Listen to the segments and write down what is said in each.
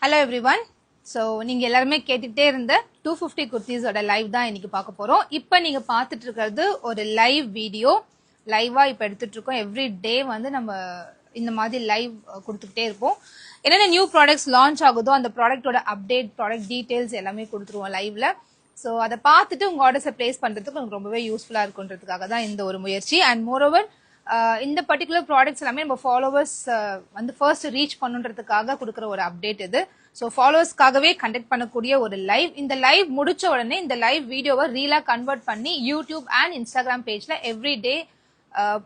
Hello everyone. So நீங்க எல்லாரும் கேட்டிட்டே இருந்த 250 kurtis ஓட லைவ் தான் இன்னைக்கு பார்க்க போறோம். இப்போ நீங்க பார்த்துட்டு இருக்கிறது ஒரு லைவ் வீடியோ. லைவா இப்போ எடுத்துட்டு இருக்கோம். எவ்ரி டே வந்து நம்ம இந்த மாதிரி லைவ் கொடுத்துக்கிட்டே இருப்போம். என்னென்ன நியூ ப்ராடக்ட்ஸ் லான்ச் ஆகுதோ அந்த ப்ராடக்ட்டோட அப்டேட், ப்ராடக்ட் டீடைல்ஸ் எல்லாமே கொடுத்துருவோம் லைவ்ல. ஸோ அதை பார்த்துட்டு உங்க ஆர்டர்ஸை பிளேஸ் பண்றதுக்கு உங்களுக்கு ரொம்பவே யூஸ்ஃபுல்லா இருக்குன்றதுக்காக தான் இந்த ஒரு முயற்சி. அண்ட் மோரோவர் இந்த பர்டிகுலர் ப்ராடக்ட்ஸ் எல்லாமே நம்ம ஃபாலோவர்ஸ் வந்து ஃபர்ஸ்ட் ரீச் பண்ணுன்றதுக்காக கொடுக்குற ஒரு அப்டேட் இது. ஸோ ஃபாலோவர்ஸ்க்காகவே கண்டக்ட் பண்ணக்கூடிய ஒரு லைவ். இந்த லைவ் முடிச்ச உடனே இந்த லைவ் வீடியோவை ரீலா கன்வெர்ட் பண்ணி யூடியூப் அண்ட் இன்ஸ்டாகிராம் பேஜ்ல எவ்ரி டே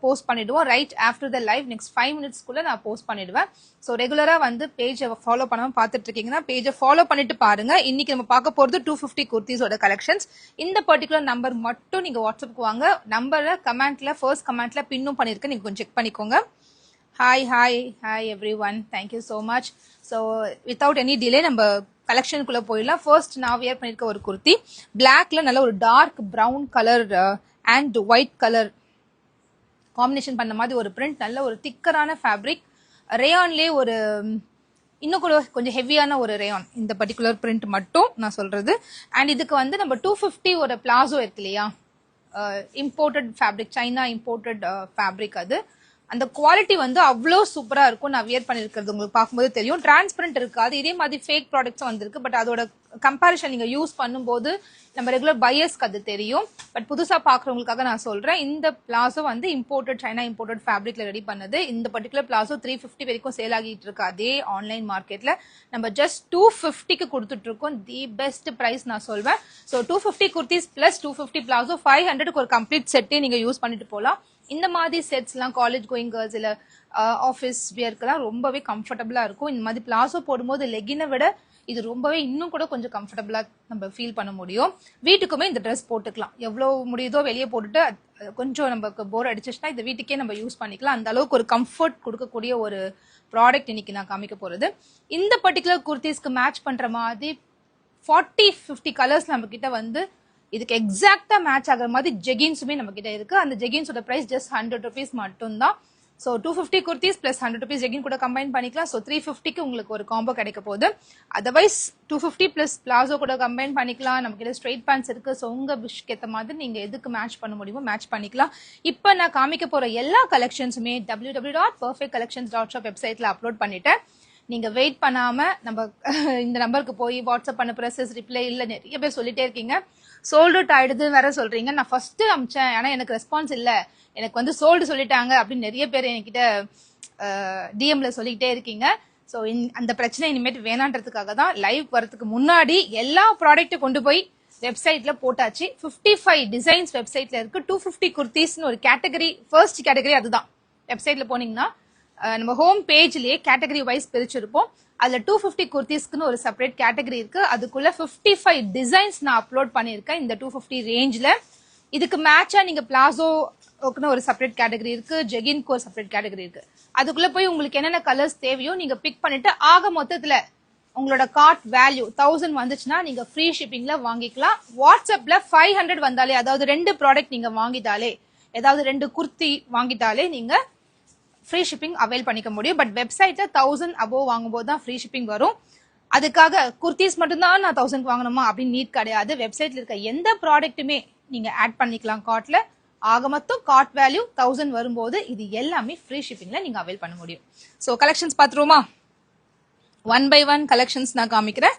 போஸ்ட் பண்ணிடுவோம். Right after the live next 5 minutesக்குள்ள நான் போஸ்ட் பண்ணிடுவேன். ஸோ ரெகுலரா வந்து பேஜை ஃபாலோ பண்ணாம பார்த்துட்டு இருக்கீங்கன்னா பேஜை ஃபாலோ பண்ணிட்டு பாருங்க. இன்னைக்கு நம்ம பார்க்க போறது 250 kurtiஸோட கலெக்ஷன்ஸ். இந்த பர்டிகுலர் நம்பர் மட்டும் நீங்க வாட்ஸ்அப்க்கு வாங்க. நம்பரை கமெண்ட்ல ஃபர்ஸ்ட் கமெண்ட்ல பின்னும் பண்ணிருக்கேன், நீங்க கொஞ்சம் செக் பண்ணிக்கோங்க. Hi every one, thank you so much. So without any delay நம்ம கலெக்ஷனுக்குள்ள போயிடலாம். ஃபர்ஸ்ட் நான் வியர் பண்ணிருக்க ஒரு குர்த்தி பிளாக்ல நல்ல ஒரு dark brown colour and white colour combination பண்ண மாதிரி ஒரு பிரிண்ட், நல்ல ஒரு திக்கரான ஃபேப்ரிக், ரேயான்லேயே ஒரு இன்னும் கூட கொஞ்சம் ஹெவியான ஒரு ரேயான். இந்த பர்டிகுலர் பிரிண்ட் மட்டும் நான் சொல்றது. அண்ட் இதுக்கு வந்து நம்ம 250 ஒரு பிளாசோ இருக்கு இல்லையா, imported fabric, China imported fabric. அது அந்த குவாலிட்டி வந்து அவ்வளோ சூப்பரா இருக்கும். நான் வியர் பண்ணிருக்கிறது உங்களுக்கு பார்க்கும்போது தெரியும். டிரான்ஸ்பரண்ட் இருக்காது. இதே மாதிரி ஃபேக் ப்ராடக்ட்ஸும் வந்திருக்கு. பட் அதோட கம்பேரிஷன் நீங்க யூஸ் பண்ணும்போது நம்ம ரெகுலர் பையர்ஸ்க்கு அது தெரியும். பட் புதுசா பாக்குறவங்களுக்காக நான் சொல்றேன், இந்த பிளாசோ வந்து இம்போர்ட்டட், சைனா இம்போர்ட்டட் ஃபேப்ரிக்ல ரெடி பண்ணது. இந்த பர்டிகுலர் பிளாசோ 350 வரைக்கும் சேல் ஆகிட்டு இருக்கு அதே ஆன்லைன் மார்க்கெட்ல. நம்ம ஜஸ்ட் 250க்கு கொடுத்துட்டு இருக்கோம். தி பெஸ்ட் பிரைஸ் நான் சொல்வேன். ஸோ 250 kurtis பிளஸ் 250 பிளாசோ 500க்கு ஒரு கம்ப்ளீட் செட்டே நீங்க யூஸ் பண்ணிட்டு போகலாம். இந்த மாதிரி செட்ஸ் எல்லாம் காலேஜ் கோயிங் கேர்ள்ஸ் இல்ல ஆஃபீஸ் வியர்க்கெல்லாம் ரொம்பவே கம்ஃபர்டபுளா இருக்கும். இந்த மாதிரி பிளாசோ போடும்போது லெகினை விட இது ரொம்பவே இன்னும் கூட கொஞ்சம் கம்ஃபர்டபுளா நம்ம ஃபீல் பண்ண முடியும். வீட்டுக்குமே இந்த ட்ரெஸ் போட்டுக்கலாம், எவ்வளவு முடியுதோ வெளியே போட்டுட்டு கொஞ்சம் நமக்கு போர் அடிச்சிச்சுன்னா இந்த வீட்டுக்கே நம்ம யூஸ் பண்ணிக்கலாம். அந்த அளவுக்கு ஒரு கம்ஃபர்ட் கொடுக்கக்கூடிய ஒரு ப்ராடக்ட் இன்னைக்கு நான் காமிக்க போறது. இந்த பர்டிகுலர் குர்த்திஸ்க்கு மேட்ச் பண்ற மாதிரி 40-50 கலர்ஸ் நம்ம கிட்ட வந்து இதுக்கு எக்ஸாக்டா மேட்ச் ஆகிற மாதிரி ஜெகின்ஸுமே நம்ம கிட்ட இருக்கு. அந்த ஜெகின்ஸோட பிரைஸ் ஜஸ்ட் 100 rupees மட்டும் தான். So 250 kurtis plus 100 rupees jegging கூட கம்பைன் பண்ணிக்கலாம். ஸோ 350க்கு உங்களுக்கு ஒரு காம்போ கிடைக்க போகுது. அதர்வைஸ் 250 பிளஸ் பிளாசோ கூட கம்பைன் பண்ணிக்கலாம். நம்ம கிட்ட ஸ்ட்ரெயிட் பேண்ட்ஸ் இருக்கு. ஸோ உங்க விஷ் ஏற்ற மாதிரி நீங்க எதுக்கு மேட்ச் பண்ண முடியுமோ மேட்ச் பண்ணிக்கலாம். இப்போ நான் காமிக்க போற எல்லா கலெக்ஷன்ஸுமே www.perfectcollections.shop வெப்சைட்ல அப்லோட் பண்ணிட்டேன். நீங்க வெயிட் பண்ணாம நம்ம இந்த நம்பருக்கு போய் வாட்ஸ்அப் பண்ண ப்ரெசஸ் ரிப்ளை இல்ல நிறைய பேர் சொல்லிட்டே இருக்கீங்க. சோல்ட் அவுட் ஆயிடுதுன்னு வேற சொல்றீங்க. நான் ஃபர்ஸ்ட் அமிச்சேன், ஆனா எனக்கு ரெஸ்பான்ஸ் இல்ல, எனக்கு வந்து சோல்டு சொல்லிட்டாங்க அப்படின்னு நிறைய பேர் என்கிட்ட டிஎம்ல சொல்லிக்கிட்டே இருக்கீங்க. ஸோ அந்த பிரச்சனை இனிமேட்டு வேணான்றதுக்காக தான் லைவ் வரதுக்கு முன்னாடி எல்லா ப்ராடக்ட்டும் கொண்டு போய் வெப்சைட்ல போட்டாச்சு. 55 டிசைன்ஸ் வெப்சைட்ல இருக்கு. 250 kurtisன்னு ஒரு கேட்டகரி, ஃபர்ஸ்ட் கேட்டகரி அதுதான். வெப்சைட்ல போனீங்கன்னா நம்ம ஹோம் பேஜ்லயே கேட்டகரி வைஸ் பிரிச்சிருப்போம். அதுல 250 kurtisக்குன்னு ஒரு செப்பரேட் கேட்டகரி இருக்கு. அதுக்குள்ள 55 டிசைன்ஸ் நான் அப்லோட் பண்ணிருக்கேன் இந்த 250 ரேஞ்ச்ல. இதுக்கு மேட்சா நீங்க பிளாசோக்குன்னு ஒரு செப்பரேட் கேட்டகரி இருக்கு, ஜெகின்க்கு ஒரு செப்பரேட் கேட்டகரி இருக்கு. அதுக்குள்ள போய் உங்களுக்கு என்னென்ன கலர்ஸ் தேவையோ நீங்க பிக் பண்ணிட்டு ஆக மொத்தத்துல உங்களோட கார்ட் வேல்யூ 1000 வந்துச்சுன்னா நீங்க ஃப்ரீ ஷிப்பிங்ல வாங்கிக்கலாம். வாட்ஸ்அப்ல 500 வந்தாலே, அதாவது 2 ப்ராடக்ட் நீங்க வாங்கிட்டாலே, ஏதாவது 2 குர்த்தி வாங்கிட்டாலே நீங்க ஃப்ரீ ஷிப்பிங் அவைல் பண்ணிக்க முடியும். பட் வெப்சைட்ல 1000 அபோவ் வாங்கும்போது தான் ஃப்ரீ ஷிப்பிங் வரும். அதுக்காக குர்த்திஸ் மட்டும்தான் நான் 1000 வாங்கணுமா அப்படின்னு நீட் கிடையாது. வெப்சைட்ல இருக்க எந்த ப்ராடக்ட்டுமே நீங்க ஆட் பண்ணிக்கலாம் கார்ட்ல. ஆக மொத்தம் கார்ட் வேல்யூ 1000 வரும்போது இது எல்லாமே ஃப்ரீ ஷிப்பிங்ல நீங்க அவைல் பண்ண முடியும். ஸோ கலெக்ஷன்ஸ் பார்த்துருவோமா? 1 by 1 கலெக்ஷன்ஸ் நான் காமிக்கிறேன்.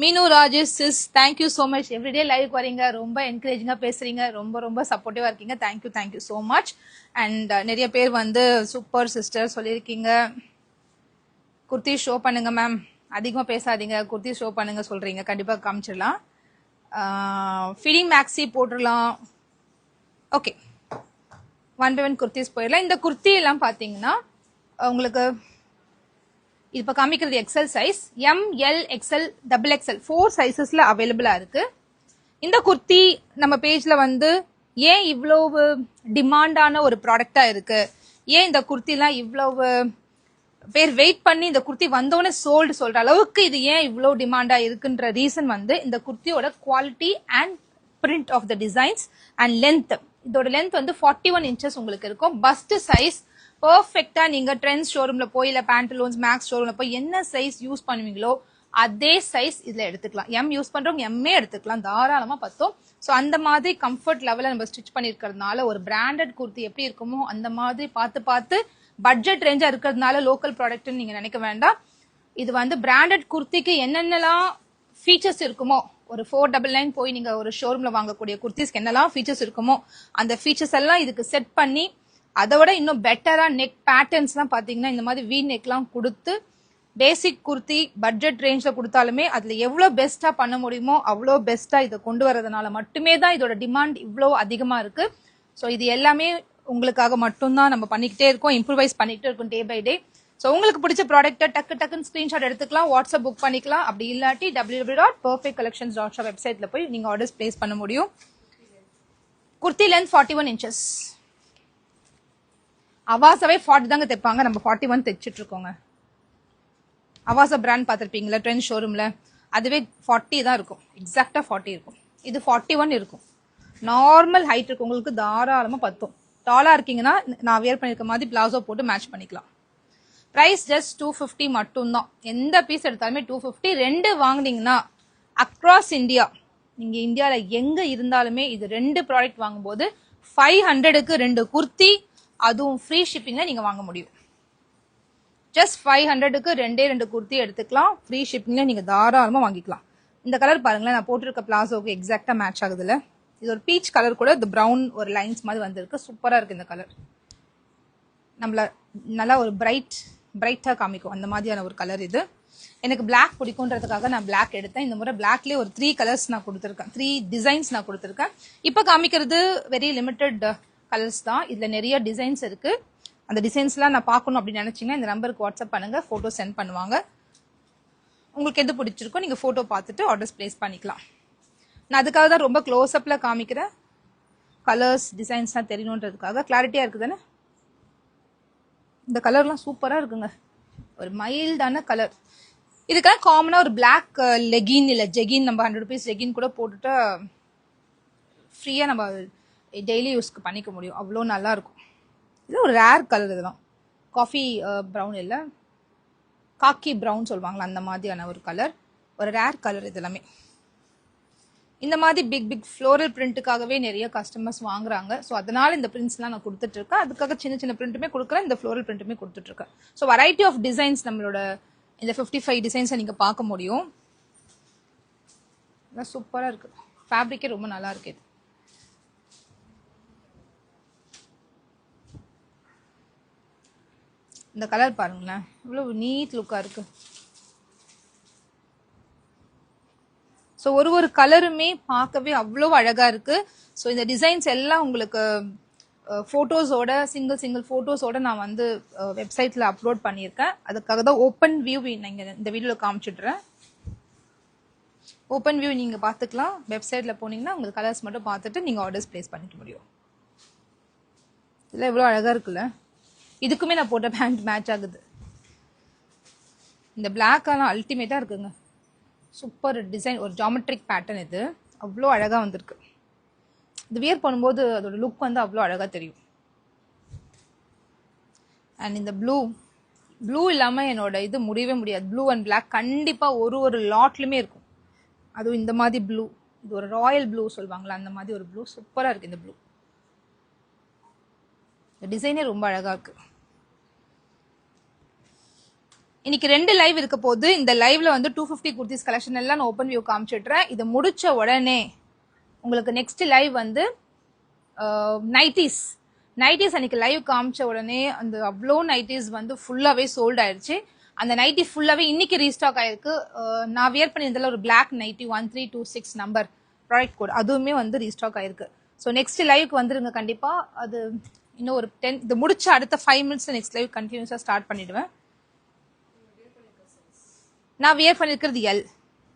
Meenu Rajesh sis, thank you so much. Everyday live வரீங்க, ரொம்ப என்கரேஜிங்கா பேசுறீங்க, ரொம்ப சப்போர்ட்டிவா இருக்கீங்க. Thank you so much. அண்ட் நிறைய பேர் வந்து சூப்பர் சிஸ்டர் சொல்லியிருக்கீங்க. குர்த்தி ஷோ பண்ணுங்க மேம், அதிகமா பேசாதீங்க, குர்த்தி ஷோ பண்ணுங்க சொல்றீங்க. கண்டிப்பா காமிச்சிடலாம். ஃபீடிங் மேக்ஸி போட்டுடலாம். ஓகே, 1 by 1 குர்த்திஸ் போயிடலாம். இந்த குர்த்தி எல்லாம் பாத்தீங்கன்னா உங்களுக்கு இப்ப காமிக்கிறது XL size, ML XL XXL 4 சைசஸ்ல அவைலபிளா இருக்கு. இந்த குர்த்தி நம்ம பேஜ்ல வந்து ஏன் இவ்வளவு டிமாண்டான ஒரு ப்ராடக்டா இருக்கு, ஏன் இந்த குர்த்தி எல்லாம் இவ்வளவு பேர் வெயிட் பண்ணி இந்த குர்த்தி வந்தோடனே சோல்டு சொல்ற அளவுக்கு இது ஏன் இவ்வளவு டிமாண்டா இருக்குன்ற ரீசன் வந்து இந்த குர்த்தியோட quality and print of the designs and length. இதோட லென்த் வந்து 41 inches உங்களுக்கு இருக்கும். பஸ்ட் சைஸ் பர்ஃபெக்டா நீங்க ட்ரெண்ட்ஸ் ஷோரூம்ல போய் இல்ல பேண்டலூன்ஸ் மேக்ஸ் ஷோரூம்ல போய் என்ன சைஸ் யூஸ் பண்ணுவீங்களோ அதே சைஸ் இதுல எடுத்துக்கலாம். எம் யூஸ் பண்றவங்க எம்மே எடுத்துக்கலாம், தாராளமா பத்தும். ஸோ அந்த மாதிரி கம்ஃபர்ட் லெவலில் நம்ம ஸ்டிச் பண்ணியிருக்கிறதுனால ஒரு பிராண்டட் குர்த்தி எப்படி இருக்குமோ அந்த மாதிரி பார்த்து பார்த்து பட்ஜெட் ரேஞ்சா இருக்கிறதுனால லோக்கல் ப்ராடக்ட்னு நீங்க நினைக்க வேண்டாம். இது வந்து பிராண்டட் குர்த்திக்கு என்னென்னலாம் ஃபீச்சர்ஸ் இருக்குமோ, ஒரு 499 போய் நீங்க ஒரு ஷோரூம்ல வாங்கக்கூடிய குர்த்திஸ்க்கு என்னெல்லாம் ஃபீச்சர்ஸ் இருக்குமோ அந்த ஃபீச்சர்ஸ் எல்லாம் இதுக்கு செட் பண்ணி அதை விட இன்னும் பெட்டரா நெக் பேட்டர்ன்ஸ்லாம் பாத்தீங்கன்னா இந்த மாதிரி வி நெக்லாம் கொடுத்து பேசிக் குர்த்தி பட்ஜெட் ரேஞ்ச்ல கொடுத்தாலுமே அதுல எவ்வளவு பெஸ்டா பண்ண முடியுமோ அவ்வளோ பெஸ்டா இதை கொண்டு வரதுனால மட்டுமே தான் இதோட டிமாண்ட் இவ்வளோ அதிகமா இருக்கு. ஸோ இது எல்லாமே உங்களுக்காக மட்டும்தான் நம்ம பண்ணிக்கிட்டே இருக்கோம், இம்ப்ரூவைஸ் பண்ணிக்கிட்டே இருக்கோம் டே பை டே. ஸோ உங்களுக்கு பிடிச்ச ப்ராடக்ட்டை டக்குன்னு ஸ்கிரீன்ஷாட் எடுத்துக்கலாம், வாட்ஸ்அப் புக் பண்ணிக்கலாம். அப்படி இல்லாட்டி www.perfectcollections.shop வெப்சைட்ல போய் நீங்க ஆர்டர்ஸ் பிளேஸ் பண்ண முடியும். Kurti length 41 inches. அவாசாவே 40 தாங்க தைப்பாங்க, நம்ம 41 தைச்சிட்டு இருக்கோங்க. அவாசா பிராண்ட் பார்த்துருப்பீங்களா ட்ரெண்ட் ஷோரூம்ல, அதுவே 40 தான் இருக்கும், எக்ஸாக்டா 40 இருக்கும். இது 41 இருக்கும். நார்மல் ஹைட் இருக்கவங்களுக்கு தாராளமா பத்தும். டாலா இருக்கீங்கன்னா நான் வியர் பண்ணிருக்க மாதிரி பிளாசோ போட்டு மேட்ச் பண்ணிக்கலாம். பிரைஸ் ஜஸ்ட் 250 மட்டும்தான். எந்த பீஸ் எடுத்தாலுமே 250. 2 வாங்குனீங்கன்னா அக்ராஸ் இந்தியா, நீங்க இந்தியால எங்க இருந்தாலுமே இது 2 ப்ராடக்ட் வாங்கும்போது 500க்கு 2 குர்த்தி, அதுவும் ஃப்ரீ ஷிப்பிங்ல நீங்க வாங்க முடியும். ஜஸ்ட் 500க்கு 2 குர்த்தி எடுத்துக்கலாம், ஃப்ரீ ஷிப்பிங்ல நீங்க தாராளமா வாங்கிக்கலாம். இந்த கலர் பாருங்களேன், நான் போட்டிருக்க பிளாசோக்கு எக்ஸாக்டா மேட்ச் ஆகுதுல. இது ஒரு பீச் கலர் கூட, இந்த ப்ரௌன் ஒரு லைன்ஸ் மாதிரி வந்திருக்கு, சூப்பரா இருக்கு இந்த கலர். நம்மள நல்லா ஒரு பிரைட்டா காமிக்கும் அந்த மாதிரியான ஒரு கலர் இது. எனக்கு பிளாக் பிடிக்கும்ன்றதுக்காக நான் பிளாக் எடுத்தேன். இந்த முறை பிளாக்லேயே ஒரு 3 கலர்ஸ் நான் கொடுத்துருக்கேன், 3 டிசைன்ஸ் நான் கொடுத்துருக்கேன். இப்போ காமிக்கிறது வெரி லிமிட்டட் கலர்ஸ் தான், இதுல நிறைய டிசைன்ஸ் இருக்கு. அந்த டிசைன்ஸ்லாம் நான் பார்க்கணும் அப்படின்னு நினைச்சீங்கன்னா இந்த நம்பருக்கு வாட்ஸ்அப் பண்ணுங்க, போட்டோ சென்ட் பண்ணுவாங்க. உங்களுக்கு எது பிடிச்சிருக்கோ நீங்க போட்டோ பார்த்துட்டு ஆர்டர்ஸ் பிளேஸ் பண்ணிக்கலாம். நான் அதுக்காக தான் ரொம்ப க்ளோஸ் அப்ல காமிக்கிறேன், கலர்ஸ் டிசைன்ஸ்லாம் தெரியணுன்றதுக்காக. கிளாரிட்டியா இருக்குதுன்னு இந்த கலர்லாம் சூப்பரா இருக்குங்க, ஒரு மைல்டான கலர். இதுக்காக காமனா ஒரு பிளாக் லெகின் இல்ல ஜெகின், நம்ம 100 rupees லெகின் கூட போட்டுட்டு ஃப்ரீயா நம்ம டெய்லி யூஸ்க்கு பண்ணிக்க முடியும், அவ்வளோ நல்லா இருக்கும். இது ஒரு ரேர் கலர், இதெல்லாம் காஃபி ப்ரௌன் இல்லை காக்கி ப்ரௌன் சொல்லுவாங்களா அந்த மாதிரியான ஒரு கலர், ஒரு ரேர் கலர். இது எல்லாமே இந்த மாதிரி பிக் ஃப்ளோரல் பிரிண்ட்டுக்காகவே நிறைய கஸ்டமர்ஸ் வாங்குறாங்க. ஸோ அதனால இந்த பிரிண்ட்ஸ்லாம் நான் கொடுத்துட்டு இருக்கேன். அதுக்காக சின்ன பிரிண்ட்டுமே கொடுக்குறேன், இந்த ஃப்ளோரல் பிரிண்ட்டுமே கொடுத்துட்டு இருக்கேன். ஸோ வெரைட்டி ஆஃப் டிசைன்ஸ் நம்மளோட இந்த 55 டிசைன்ஸை நீங்க பார்க்க முடியும். சூப்பரா இருக்கு, ஃபேப்ரிக்கே ரொம்ப நல்லா இருக்கு. இது இந்த கலர் பாருங்களேன், இவ்வளவு நீட் லுக்கா இருக்கு. ஸோ ஒரு கலருமே பார்க்கவே அவ்வளோ அழகா இருக்கு. ஸோ இந்த டிசைன்ஸ் எல்லாம் உங்களுக்கு ஃபோட்டோஸோட சிங்கிள் ஃபோட்டோஸோட நான் வந்து வெப்சைட்ல அப்லோட் பண்ணியிருக்கேன். அதுக்காக தான் ஓப்பன் வியூ நீங்கள் இந்த வீடியோவில் காமிச்சிடுறேன். ஓப்பன் வியூ நீங்கள் பார்த்துக்கலாம். வெப்சைட்ல போனீங்கன்னா உங்களுக்கு கலர்ஸ் மட்டும் பார்த்துட்டு நீங்கள் ஆர்டர்ஸ் பிளேஸ் பண்ணிக்க முடியும். இல்லை இவ்வளோ அழகா இருக்குல்ல, இதுக்குமே நான் போட்ட பேண்ட் மேட்ச் ஆகுது. இந்த பிளாக் ஆனால் அல்டிமேட்டா இருக்குங்க, சூப்பர் டிசைன், ஒரு ஜாமெட்ரிக் பேட்டர்ன். இது அவ்வளோ அழகா வந்திருக்கு. இது வியர் பண்ணும்போது அதோட லுக் வந்து அவ்வளோ அழகா தெரியும். அண்ட் இந்த ப்ளூ இல்லாமல் என்னோட இது முடியவே முடியாது. ப்ளூ அண்ட் பிளாக் கண்டிப்பா ஒரு லாட்லுமே இருக்கும். அதுவும் இந்த மாதிரி ப்ளூ, இது ஒரு ராயல் ப்ளூ சொல்லுவாங்களா அந்த மாதிரி ஒரு ப்ளூ, சூப்பரா இருக்கு இந்த ப்ளூ. இந்த டிசைனே ரொம்ப அழகா இருக்கு. இன்னைக்கு 2 லைவ் இருக்க போது. இந்த லைவ்ல வந்து 250 குர்த்திஸ் கலெக்ஷன் எல்லாம் நான் ஓப்பன் வியூ காமிச்சிடுறேன். இது முடிச்ச உடனே உங்களுக்கு நெக்ஸ்ட் லைவ் வந்து நைட்டிஸ் அன்னைக்கு லைவ் காமிச்ச உடனே அந்த அவ்வளோ நைட்டிஸ் வந்து ஃபுல்லாவே சோல்ட் ஆயிடுச்சு. அந்த நைட்டி ஃபுல்லாவே இன்னைக்கு ரீஸ்டாக் ஆயிருக்கு. நான் வியர் பண்ணியிருந்ததில் ஒரு black nighty 1326 number product code, அதுவுமே வந்து ரீஸ்டாக் ஆயிருக்கு. ஸோ நெக்ஸ்ட் லைவ்க்கு வந்துருங்க கண்டிப்பா. அது இன்னும் ஒரு 10 இது முடிச்ச அடுத்த 5 minutes நெக்ஸ்ட் லைவ் கண்டினியூஸா ஸ்டார்ட் பண்ணிடுவேன். நான் வியர் பண்ணிருக்கிறது எல்.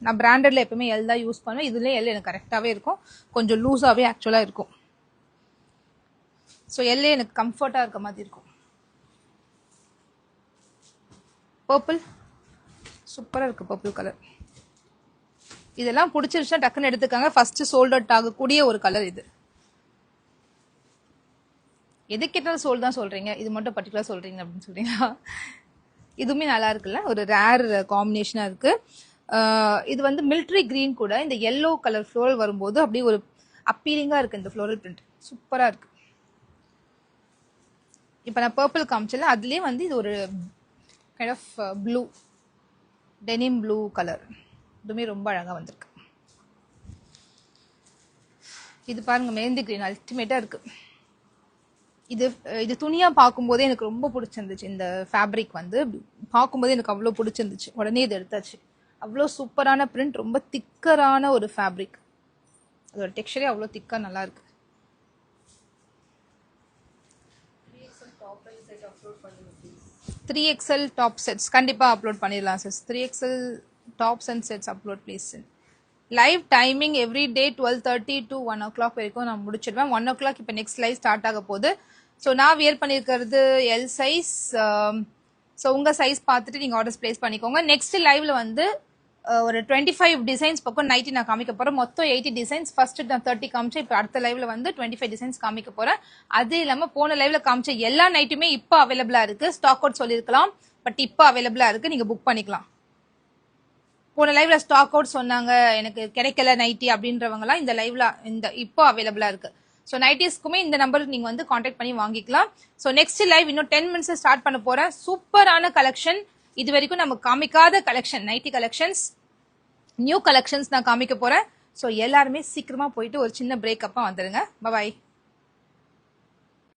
நான் பிராண்டட்ல எப்பவுமே எல் தான் யூஸ் பண்ணுவேன். இதுல எல் எனக்கு கரெக்டாவே இருக்கும், கொஞ்சம் லூஸாவே ஆக்சுவலா இருக்கும். ஸோ எல்லே எனக்கு கம்ஃபர்ட்டா இருக்க மாதிரி இருக்கும். பர்பிள் சூப்பரா இருக்கு, பர்பிள் கலர். இதெல்லாம் பிடிச்சிருச்சுன்னா டக்குன்னு எடுத்துக்காங்க. ஃபர்ஸ்ட் சோல்ட் அவுட் ஆகக்கூடிய ஒரு கலர் இது. எது கேட்டாலும் சோல் தான் சொல்றீங்க, இது மட்டும் பர்டிகுலர் சொல்றீங்க அப்படின்னு சொல்றீங்களா? இதுவுமே நல்லா இருக்குல்ல, ஒரு ரேர் காம்பினேஷனா இருக்கு. இது வந்து மிலிட்ரி கிரீன் கூட இந்த yellow கலர் ஃப்ளோரல் வரும்போது அப்படியே ஒரு அப்பீலிங்காக இருக்குது இந்த ஃப்ளோரல் பிரிண்ட். சூப்பராக இருக்குது. இப்போ நான் பர்பிள் காமிச்சல அதுலேயே வந்து இது ஒரு kind of blue denim blue colour. இதுவுமே ரொம்ப அழகாக வந்திருக்கு. இது பாருங்க மெஹந்தி கிரீன் அல்டிமேட்டாக இருக்குது. இது துணியாக பார்க்கும்போதே எனக்கு ரொம்ப பிடிச்சிருந்துச்சு. இந்த ஃபேப்ரிக் வந்து பார்க்கும்போதே எனக்கு அவ்வளோ பிடிச்சிருந்துச்சு. உடனே இது எடுத்தாச்சு. அவ்வளோ சூப்பரான பிரிண்ட், ரொம்ப திக்கரான ஒரு ஃபேப்ரிக். அதோட டெக்ஸ்சரே அவ்வளோ திக்காக நல்லா இருக்கு. 3XL டாப் செட்ஸ் கண்டிப்பாக அப்லோட் பண்ணிடலாம் sir. 3XL tops and sets upload please. Live timing every day 12:30 to 1 o'clock வரைக்கும் நான் முடிச்சிடுவேன். 1 o'clock இப்போ நெக்ஸ்ட் லைவ் ஸ்டார்ட் ஆக போகுது. ஸோ நான் வியர் பண்ணியிருக்கிறது எல் சைஸ். ஸோ உங்கள் சைஸ் பார்த்துட்டு நீங்கள் ஆர்டர்ஸ் பிளேஸ் பண்ணிக்கோங்க. நெக்ஸ்ட் லைவ்ல வந்து ஒரு 25 டிசைன்ஸ் பக்கம் நைட்டி நான் காமிக்க போகிறேன். மொத்தம் 80 டிசைன்ஸ். ஃபர்ஸ்ட் நான் 30 காமிச்சேன். இப்போ அடுத்த லைவ்ல வந்து 25 டிசைன்ஸ் காமிக்க போகிறேன். அது இல்லாமல் போன லைவ்ல காமிச்ச எல்லா நைட்டுமே இப்போ அவைலபிளாக இருக்குது. ஸ்டாக் அவுட் சொல்லியிருக்கலாம், பட் இப்போ அவைலபிளாக இருக்குது. நீங்கள் புக் பண்ணிக்கலாம். போன லைவ்ல ஸ்டாக் அவுட் சொன்னாங்க, எனக்கு கிடைக்கல நைட்டி அப்படின்றவங்கலாம் இந்த லைவ்ல இப்போ அவைலபிளாக இருக்குது. ஸோ நைட்டிஸ்க்குமே இந்த நம்பருக்கு நீங்கள் வந்து காண்டாக்ட் பண்ணி வாங்கிக்கலாம். ஸோ நெக்ஸ்ட் லைவ் இன்னும் 10 மினிட்ஸ் ஸ்டார்ட் பண்ண போகிறேன். சூப்பரான கலெக்ஷன், இது வரைக்கும் நம்ம காமிக்காத collection, nighty collections, new collections நான் காமிக்க போகிறேன். ஸோ எல்லாருமே சீக்கிரமாக போயிட்டு ஒரு சின்ன பிரேக்கப்பா வந்துடுங்க. பாய்.